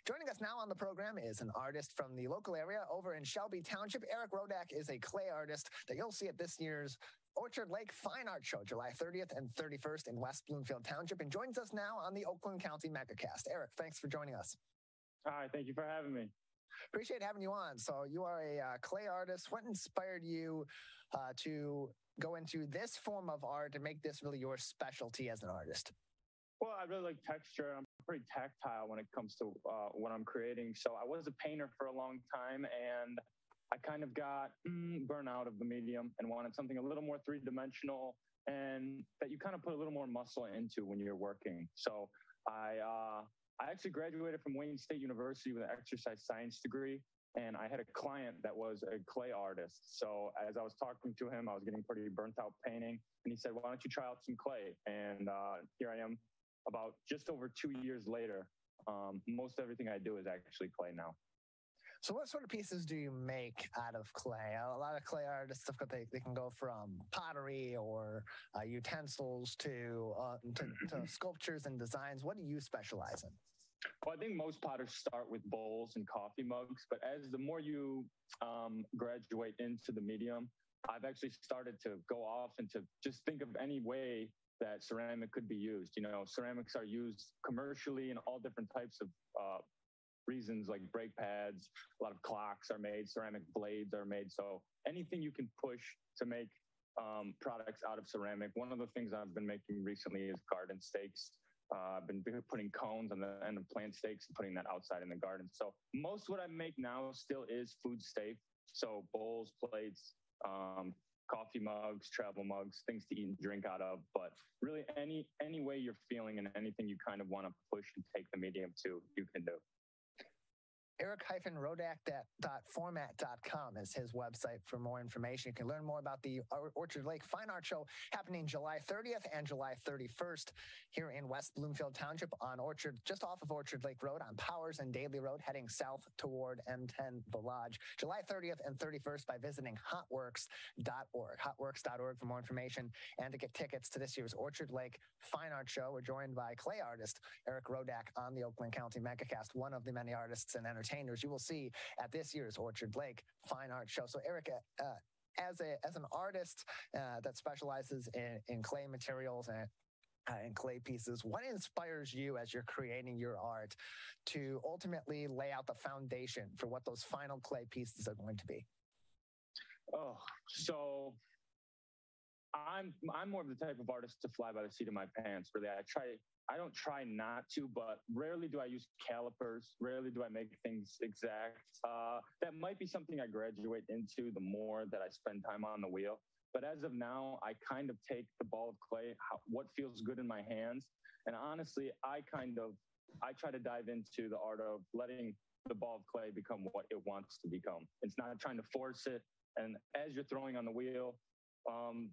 Joining us now on the program is an artist from the local area over in Shelby Township. Erik Rodak is a clay artist that you'll see at this year's Orchard Lake Fine Art Show, July 30th and 31st in West Bloomfield Township, and joins us now on the Oakland County Megacast. Erik, thanks for joining us. Hi, thank you for having me. Appreciate having you on. So you are a clay artist. What inspired you to go into this form of art and make this really your specialty as an artist? Well, I really like texture. I'm pretty tactile when it comes to what I'm creating. So I was a painter for a long time, and I kind of got burnt out of the medium and wanted something a little more three-dimensional and that you kind of put a little more muscle into when you're working. So I actually graduated from Wayne State University with an exercise science degree, and I had a client that was a clay artist. So as I was talking to him, I was getting pretty burnt out painting, and he said, "Why don't you try out some clay?" And here I am about just over 2 years later. Most everything I do is actually clay now. So what sort of pieces do you make out of clay? A lot of clay artists, they can go from pottery or utensils to sculptures and designs. What do you specialize in? Well, I think most potters start with bowls and coffee mugs, but as the more you graduate into the medium, I've actually started to go off and to just think of any way that ceramic could be used. You know, ceramics are used commercially in all different types of reasons, like brake pads. A lot of clocks are made, ceramic blades are made. So anything you can push to make products out of ceramic. One of the things I've been making recently is garden stakes. I've been putting cones on the end of plant stakes and putting that outside in the garden. So most what I make now still is food safe. So bowls, plates, coffee mugs, travel mugs, things to eat and drink out of. But really any way you're feeling and anything you kind of want to push and take the medium to, you can do. Erik-Rodak.format.com is his website for more information. You can learn more about the Orchard Lake Fine Art Show happening July 30th and July 31st here in West Bloomfield Township on Orchard, just off of Orchard Lake Road on Powers and Daly Road, heading south toward M10 The Lodge. July 30th and 31st by visiting hotworks.org. Hotworks.org for more information and to get tickets to this year's Orchard Lake Fine Art Show. We're joined by clay artist Erik Rodak on the Oakland County Megacast, one of the many artists and entertainers you will see at this year's Orchard Lake Fine Art Show. So Erik, as an artist that specializes in clay materials and clay pieces, what inspires you as you're creating your art to ultimately lay out the foundation for what those final clay pieces are going to be? Oh, so I'm more of the type of artist to fly by the seat of my pants. Really, I don't try not to, but rarely do I use calipers. Rarely do I make things exact. That might be something I graduate into the more that I spend time on the wheel. But as of now, I kind of take the ball of clay, what feels good in my hands. And honestly, I try to dive into the art of letting the ball of clay become what it wants to become. It's not trying to force it. And as you're throwing on the wheel,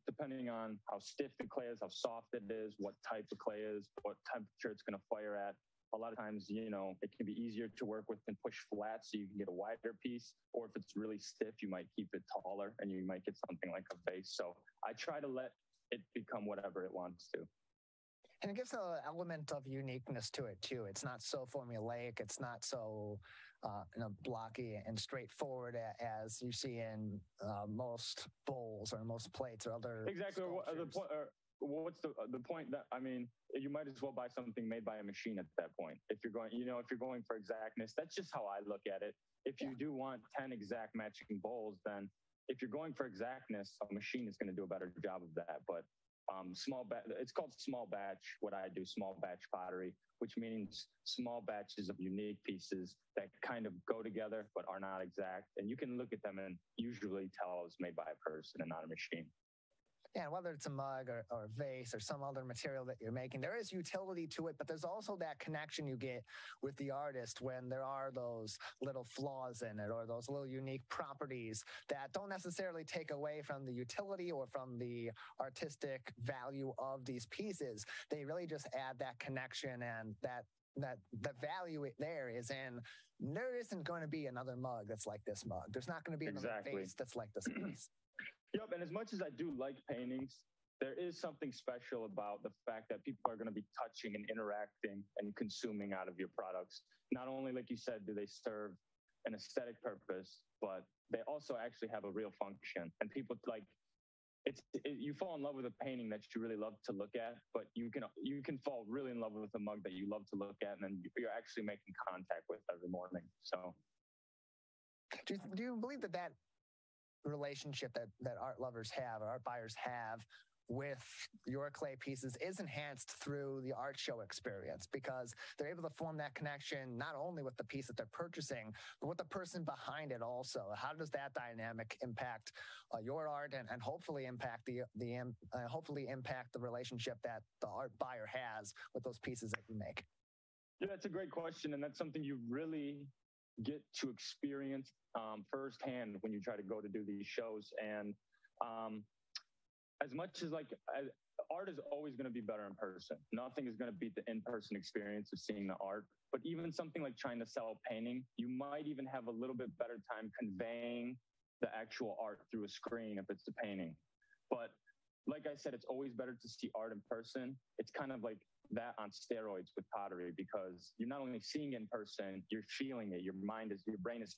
depending on how stiff the clay is, how soft it is, what type of clay is, what temperature it's going to fire at. A lot of times, you know, it can be easier to work with and push flat so you can get a wider piece. Or if it's really stiff, you might keep it taller and you might get something like a vase. So I try to let it become whatever it wants to. And it gives an element of uniqueness to it, too. It's not so formulaic. It's not so blocky and straightforward as you see in most bowls or most plates or other Exactly. What's the point that, I mean, you might as well buy something made by a machine at that point. If you're going for exactness, that's just how I look at it. If you do want 10 exact matching bowls, then if you're going for exactness, a machine is going to do a better job of that. But it's called small batch. What I do, small batch pottery, which means small batches of unique pieces that kind of go together but are not exact. And you can look at them and usually tell it was made by a person and not a machine. Yeah, whether it's a mug or a vase or some other material that you're making, there is utility to it, but there's also that connection you get with the artist when there are those little flaws in it or those little unique properties that don't necessarily take away from the utility or from the artistic value of these pieces. They really just add that connection, and that the value there is in there isn't going to be another mug that's like this mug. There's not going to be another vase that's like this vase. Yep, and as much as I do like paintings, there is something special about the fact that people are going to be touching and interacting and consuming out of your products. Not only, like you said, do they serve an aesthetic purpose, but they also actually have a real function. And people like you fall in love with a painting that you really love to look at, but you can fall really in love with a mug that you love to look at, and then you're actually making contact with every morning. So, do you believe that relationship that art lovers have, or art buyers have, with your clay pieces is enhanced through the art show experience, because they're able to form that connection not only with the piece that they're purchasing, but with the person behind it also? How does that dynamic impact your art and hopefully impact hopefully impact the relationship that the art buyer has with those pieces that you make? Yeah, that's a great question, and that's something you really get to experience firsthand when you try to go to do these shows. And as much as art is always going to be better in person. Nothing is going to beat the in-person experience of seeing the art. But even something like trying to sell a painting, you might even have a little bit better time conveying the actual art through a screen if it's a painting. But like I said, it's always better to see art in person. It's kind of like that on steroids with pottery, because you're not only seeing it in person, you're feeling it. Your brain is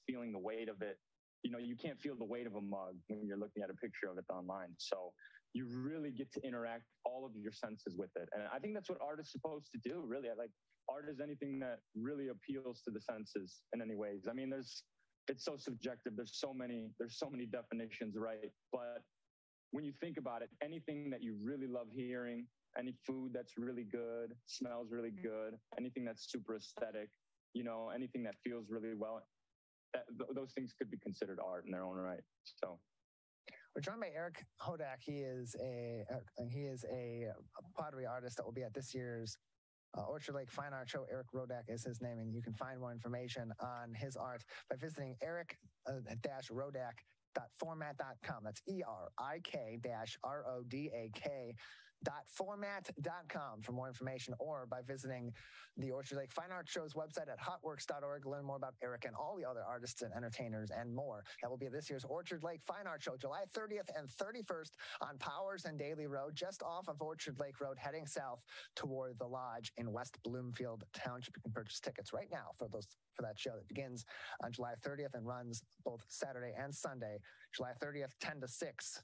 feeling the weight of it. You know, you can't feel the weight of a mug when you're looking at a picture of it online. So you really get to interact all of your senses with it. And I think that's what art is supposed to do, really. Art is anything that really appeals to the senses in any ways. I mean, it's so subjective. There's so many definitions, right? But when you think about it, anything that you really love hearing, any food that's really good, smells really good, anything that's super aesthetic, you know, anything that feels really well, those things could be considered art in their own right. So we're joined by Erik Rodak. He is a pottery artist that will be at this year's Orchard Lake Fine Art Show. Erik Rodak is his name, and you can find more information on his art by visiting erik-rodak.format.com. That's ERIK-RODAK.format.com for more information, or by visiting the Orchard Lake Fine Art Show's website at hotworks.org to learn more about Erik and all the other artists and entertainers and more. That will be this year's Orchard Lake Fine Art Show, July 30th and 31st on Powers and Daly Road, just off of Orchard Lake Road, heading south toward the Lodge in West Bloomfield Township. You can purchase tickets right now for that show that begins on July 30th and runs both Saturday and Sunday. July 30th, 10 to 6.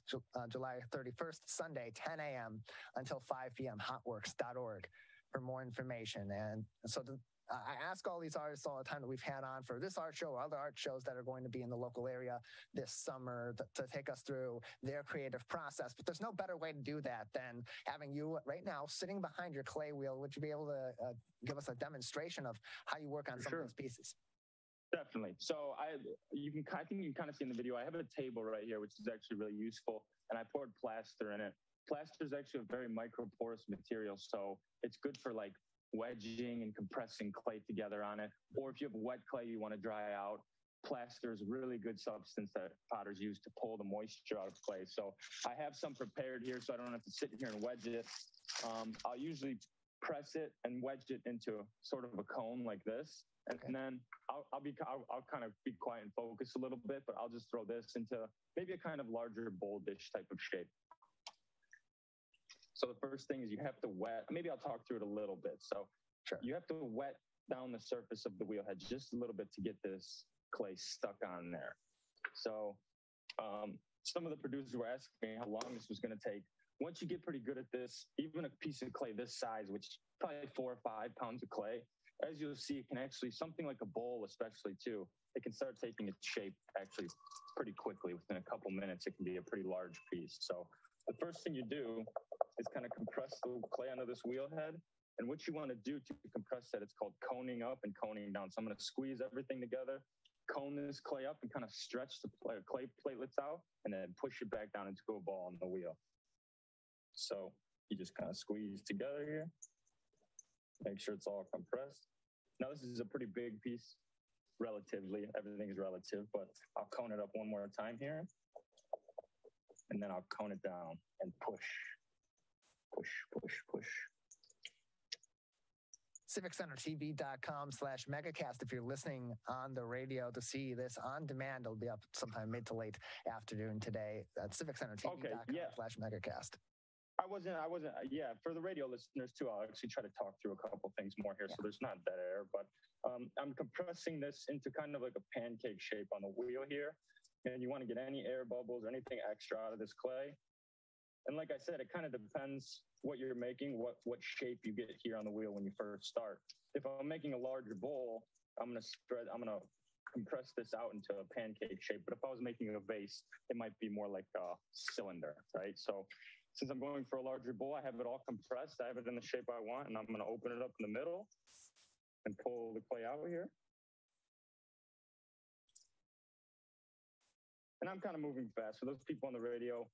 July 31st, Sunday, 10 a.m. until 5 p.m. hotworks.org for more information. And so I ask all these artists all the time that we've had on for this art show or other art shows that are going to be in the local area this summer to take us through their creative process. But there's no better way to do that than having you right now sitting behind your clay wheel. Would you be able to give us a demonstration of how you work on some of those pieces? Definitely. So I think you can kind of see in the video, I have a table right here, which is actually really useful. And I poured plaster in it. Plaster is actually a very microporous material, so it's good for like wedging and compressing clay together on it. Or if you have wet clay you want to dry out, plaster is a really good substance that potters use to pull the moisture out of clay. So I have some prepared here so I don't have to sit here and wedge it. I'll usually press it and wedge it into sort of a cone like this. And then I'll kind of be quiet and focus a little bit, but I'll just throw this into maybe a kind of larger bowl dish type of shape. So the first thing is you have to wet, maybe I'll talk through it a little bit. So you have to wet down the surface of the wheel head just a little bit to get this clay stuck on there. So some of the producers were asking me how long this was going to take. Once you get pretty good at this, even a piece of clay this size, which is probably 4 or 5 pounds of clay, as you'll see, it can actually, something like a bowl especially too, it can start taking its shape actually pretty quickly. Within a couple minutes, it can be a pretty large piece. So the first thing you do is kind of compress the clay onto this wheel head. And what you want to do to compress that, it's called coning up and coning down. So I'm going to squeeze everything together, cone this clay up and kind of stretch the clay platelets out, and then push it back down into a ball on the wheel. So you just kind of squeeze together here. Make sure it's all compressed. Now this is a pretty big piece, relatively. Everything is relative, but I'll cone it up one more time here. And then I'll cone it down and push, push, push, push. CivicCenterTV.com/Megacast. If you're listening on the radio to see this on demand, it'll be up sometime mid to late afternoon today at CivicCenterTV.com/Megacast. Yeah, for the radio listeners too, I'll actually try to talk through a couple things more here, so there's not dead air, but I'm compressing this into kind of like a pancake shape on the wheel here, and you want to get any air bubbles or anything extra out of this clay. And like I said, it kind of depends what you're making, what shape you get here on the wheel when you first start. If I'm making a larger bowl, I'm going to compress this out into a pancake shape. But if I was making a vase, it might be more like a cylinder, right? So since I'm going for a larger bowl, I have it all compressed. I have it in the shape I want, and I'm going to open it up in the middle and pull the clay out here. And I'm kind of moving fast. For those people on the radio,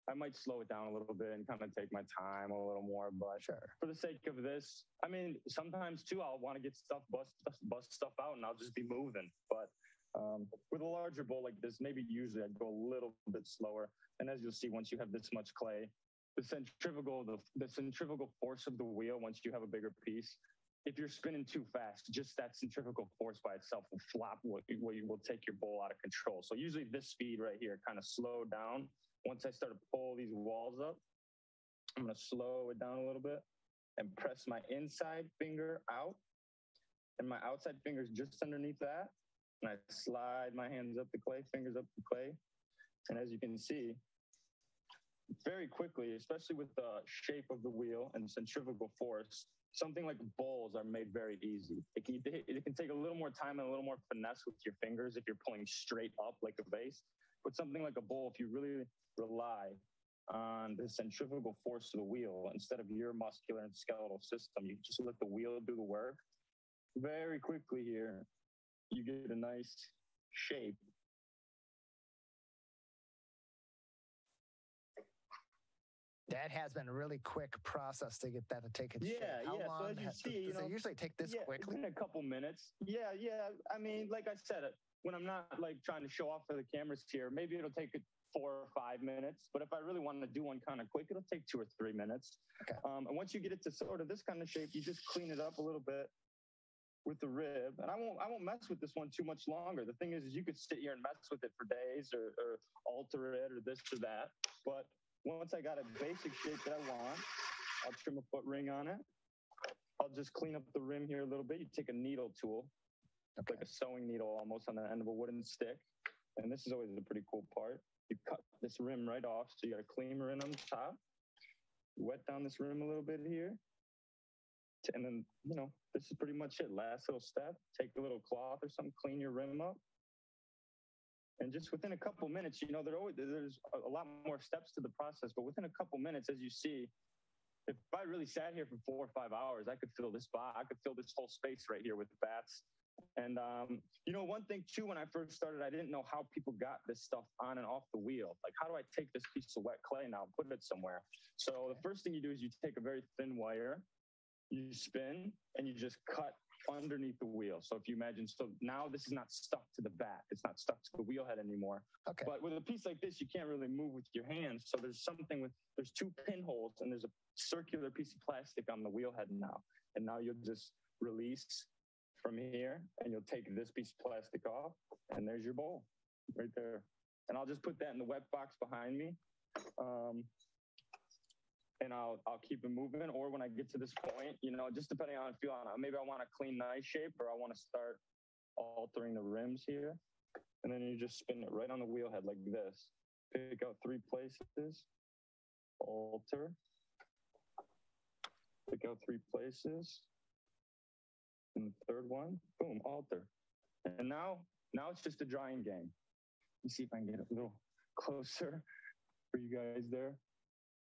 I might slow it down a little bit and kind of take my time a little more, but for the sake of this, I mean, sometimes too, I'll want to get stuff, bust stuff out, and I'll just be moving. But with a larger bowl like this, maybe usually I'd go a little bit slower. And as you'll see, once you have this much clay, the centrifugal force of the wheel, once you have a bigger piece, if you're spinning too fast, just that centrifugal force by itself will flop, will take your bowl out of control. So usually this speed right here kind of slowed down. Once I start to pull these walls up, I'm going to slow it down a little bit and press my inside finger out and my outside fingers just underneath that. And I slide my hands up the clay, fingers up the clay. And as you can see, very quickly, especially with the shape of the wheel and centrifugal force, something like bowls are made very easy. It can take a little more time and a little more finesse with your fingers if you're pulling straight up like a vase. But something like a bowl, if you really rely on the centrifugal force of the wheel instead of your muscular and skeletal system, you just let the wheel do the work. Very quickly here, you get a nice shape. That has been a really quick process to get that to take its shape. How long so as you see, does it usually take this quickly? In a couple minutes. Yeah. I mean, like I said, when I'm not like trying to show off for the cameras here, maybe it'll take 4 or 5 minutes. But if I really want to do one kind of quick, it'll take 2 or 3 minutes. Okay. And once you get it to sort of this kind of shape, you just clean it up a little bit with the rib. And I won't mess with this one too much longer. The thing is you could sit here and mess with it for days or alter it or this or that. But once I got a basic shape that I want, I'll trim a foot ring on it. I'll just clean up the rim here a little bit. You take a needle tool, like a sewing needle almost on the end of a wooden stick. And this is always a pretty cool part. You cut this rim right off. So you got a clean rim on the top. Wet down this rim a little bit here. And then, this is pretty much it. Last little step, take a little cloth or something, clean your rim up. And just within a couple minutes, there's a lot more steps to the process, but within a couple minutes, as you see, if I really sat here for 4 or 5 hours, I could fill this spot. I could fill this whole space right here with bats. And, one thing too, when I first started, I didn't know how people got this stuff on and off the wheel. Like, how do I take this piece of wet clay now and put it somewhere? So the first thing you do is you take a very thin wire, you spin, and you just cut underneath the wheel. So if you imagine, so now this is not stuck to the bat. It's not stuck to the wheel head anymore. Okay. But with a piece like this, you can't really move with your hands. So there's 2 pinholes and there's a circular piece of plastic on the wheel head now. And now you'll just release from here and you'll take this piece of plastic off and there's your bowl right there. And I'll just put that in the wet box behind me. And I'll keep it moving. Or when I get to this point, just depending on how I feel, maybe I want a clean, nice shape, or I want to start altering the rims here. And then you just spin it right on the wheel head like this. Pick out 3 places, alter. Pick out 3 places. And the third one, boom, alter. And now it's just a drying game. Let me see if I can get a little closer for you guys there.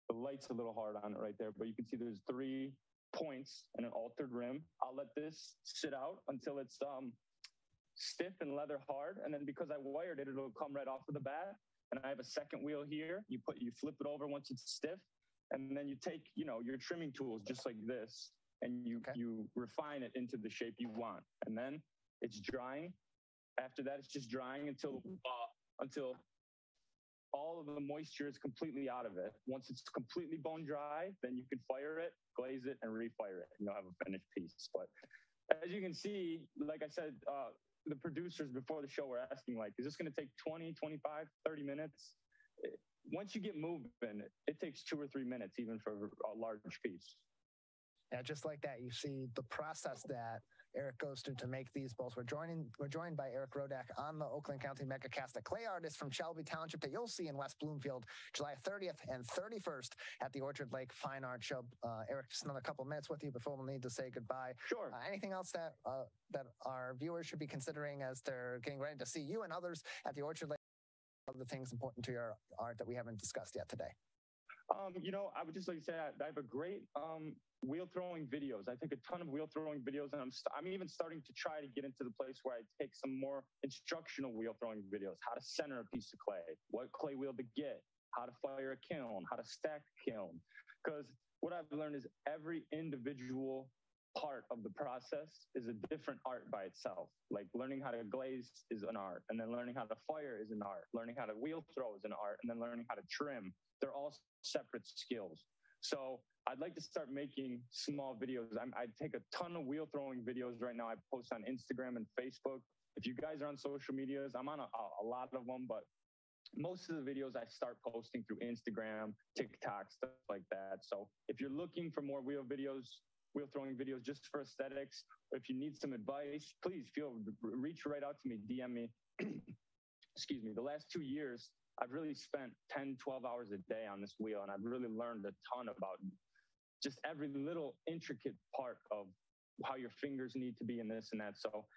The light's a little hard on it right there, but you can see there's 3 points and an altered rim. I'll let this sit out until it's stiff and leather hard. And then because I wired it, it'll come right off of the bat. And I have a second wheel here. You flip it over once it's stiff. And then you take, your trimming tools just like this, and you refine it into the shape you want. And then it's drying. After that, it's just drying until all of the moisture is completely out of it. Once it's completely bone dry, then you can fire it, glaze it, and refire it, and you'll have a finished piece. But as you can see, like I said, the producers before the show were asking, like, is this going to take 20, 25, 30 minutes? once you get moving, it takes 2 or 3 minutes, even for a large piece. Yeah, just like that, you see the process that Erik goes through to make these bowls. We're joined by Erik Rodak on the Oakland County Megacast, a clay artist from Shelby Township that you'll see in West Bloomfield, July 30th and 31st at the Orchard Lake Fine Art Show. Erik, just another couple minutes with you before we'll need to say goodbye. Sure. Anything else that our viewers should be considering as they're getting ready to see you and others at the Orchard Lake? Other things important to your art that we haven't discussed yet today? I would just like to say I have a great wheel throwing videos. I take a ton of wheel throwing videos, and I'm even starting to try to get into the place where I take some more instructional wheel throwing videos. How to center a piece of clay, what clay wheel to get, how to fire a kiln, how to stack a kiln. Because what I've learned is every individual part of the process is a different art by itself. Like learning how to glaze is an art, and then learning how to fire is an art. Learning how to wheel throw is an art, and then learning how to trim. They're all separate skills. So I'd like to start making small videos. I take a ton of wheel throwing videos right now. I post on Instagram and Facebook. If you guys are on social medias, I'm on a lot of them, but most of the videos I start posting through Instagram, TikTok, stuff like that. So if you're looking for more wheel throwing videos just for aesthetics, or if you need some advice, please reach right out to me, DM me. Excuse me. The last 2 years, I've really spent 10, 12 hours a day on this wheel, and I've really learned a ton about just every little intricate part of how your fingers need to be in this and that. So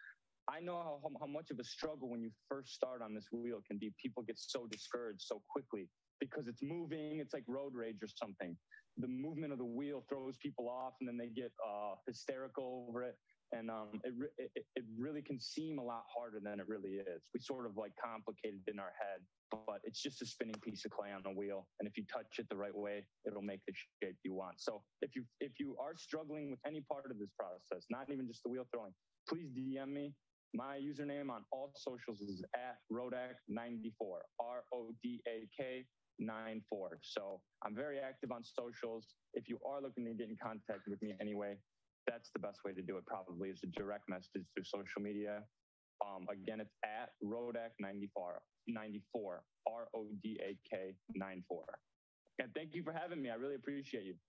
I know how much of a struggle when you first start on this wheel can be. People get so discouraged so quickly because it's moving. It's like road rage or something. The movement of the wheel throws people off, and then they get hysterical over it. And it really can seem a lot harder than it really is. We sort of like complicate it in our head, but it's just a spinning piece of clay on a wheel. And if you touch it the right way, it'll make the shape you want. So if you are struggling with any part of this process, not even just the wheel throwing, please DM me. My username on all socials is @Rodak94, RODAK 94. So I'm very active on socials. If you are looking to get in contact with me anyway, that's the best way to do it, probably, is a direct message through social media. Again, it's @Rodak94, RODAK 94. And thank you for having me. I really appreciate you.